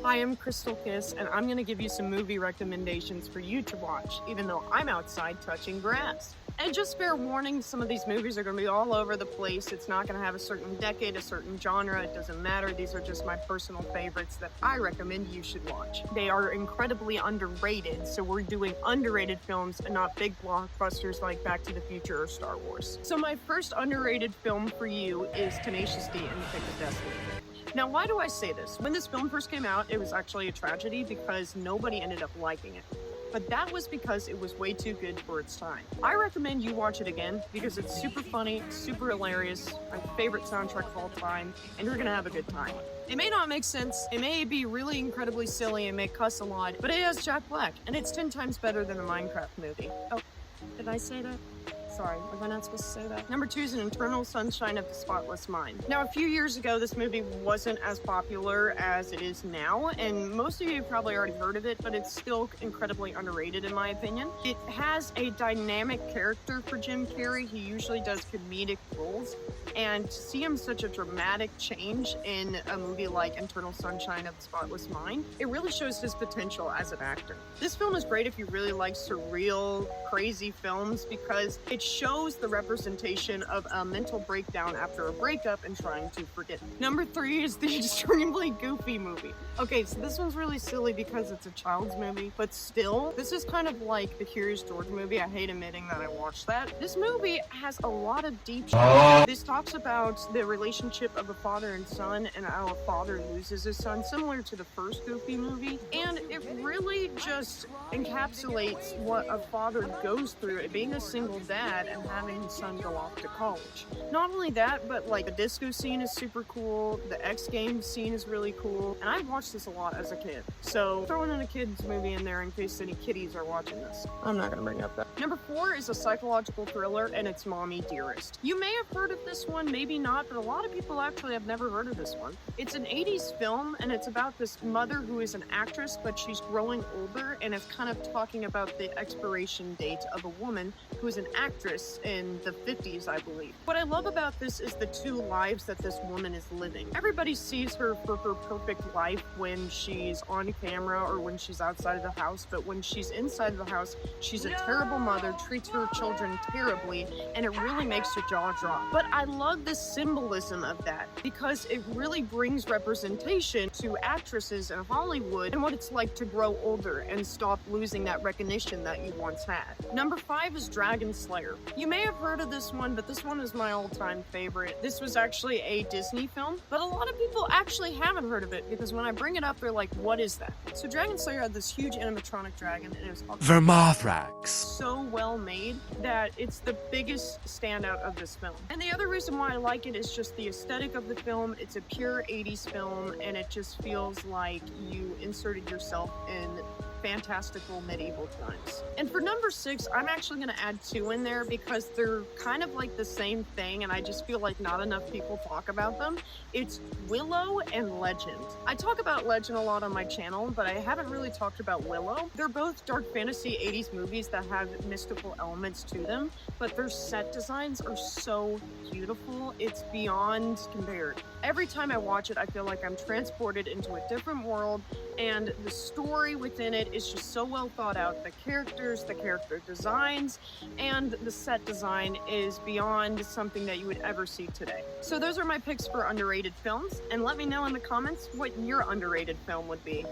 Hi, I'm Crystal Kiss, and I'm going to give you some movie recommendations for you to watch, even though I'm outside touching grass. And just fair warning, some of these movies are going to be all over the place. It's not going to have a certain decade, a certain genre. It doesn't matter. These are just my personal favorites that I recommend you should watch. They are incredibly underrated, so we're doing underrated films and not big blockbusters like Back to the Future or Star Wars. So my first underrated film for you is Tenacious D and the Pick of Destiny. Now, why do I say this? When this film first came out, it was actually a tragedy because nobody ended up liking it. But that was because it was way too good for its time. I recommend you watch it again because it's super funny, super hilarious, my favorite soundtrack of all time, and you're gonna have a good time. It may not make sense, it may be really incredibly silly and may cuss a lot, but it has Jack Black, and it's 10 times better than the Minecraft movie. Oh, did I say that? Sorry, was I not supposed to say that? Number 2 is An Eternal Sunshine of the Spotless Mind. Now, a few years ago, this movie wasn't as popular as it is now, and most of you have probably already heard of it, but it's still incredibly underrated in my opinion. It has a dynamic character for Jim Carrey. He usually does comedic roles, and to see him such a dramatic change in a movie like Eternal Sunshine of the Spotless Mind, it really shows his potential as an actor. This film is great if you really like surreal, crazy films because it shows the representation of a mental breakdown after a breakup and trying to forget. Number 3 is the extremely goofy movie. Okay, so this one's really silly because it's a child's movie, but still, this is kind of like the Curious George movie. I hate admitting that I watched that. This movie has a lot of deep shit. This talks about the relationship of a father and son and how a father loses his son, similar to the first Goofy movie, and it really just encapsulates what a father goes through at being a single dad and having his son go off to college. Not only that, but like the disco scene is super cool, the X Games scene is really cool, and I watched this a lot as a kid. So throwing in a kid's movie in there in case any kiddies are watching this. I'm not gonna bring up that. Number 4 is a psychological thriller, and it's Mommy Dearest. You may have heard of this one, maybe not, but a lot of people actually have never heard of this one. It's an 80s film, and it's about this mother who is an actress, but she's growing older, and it's kind of talking about the expiration date of a woman who is an actress in the 50s, I believe. What I love about this is the two lives that this woman is living. Everybody sees her for her perfect life when she's on camera or when she's outside of the house, but when she's inside of the house, she's a terrible mother, treats her children terribly, and it really makes your jaw drop. But I love the symbolism of that because it really brings representation to actresses in Hollywood and what it's like to grow older and stop losing that recognition that you once had. Number 5 is Dragon Slayer. You may have heard of this one, but this one is my all-time favorite. This was actually a Disney film, but a lot of people actually haven't heard of it because when I bring it up, they're like, what is that? So Dragon Slayer had this huge animatronic dragon, and it was Vermothrax. so well made that it's the biggest standout of this film. And the other reason why I like it is just the aesthetic of the film. It's a pure 80s film, and it just feels like you inserted yourself in fantastical medieval times. And for number 6, I'm actually going to add 2 in there because they're kind of like the same thing, and I just feel like not enough people talk about them. It's Willow and Legend. I talk about Legend a lot on my channel, but I haven't really talked about Willow. They're both dark fantasy 80s movies that have mystical elements to them, but their set designs are so beautiful. It's beyond compared. Every time I watch it, I feel like I'm transported into a different world, and the story within it is just so well thought out. The characters, the character designs, and the set design is beyond something that you would ever see today. So those are my picks for underrated films, and let me know in the comments what your underrated film would be.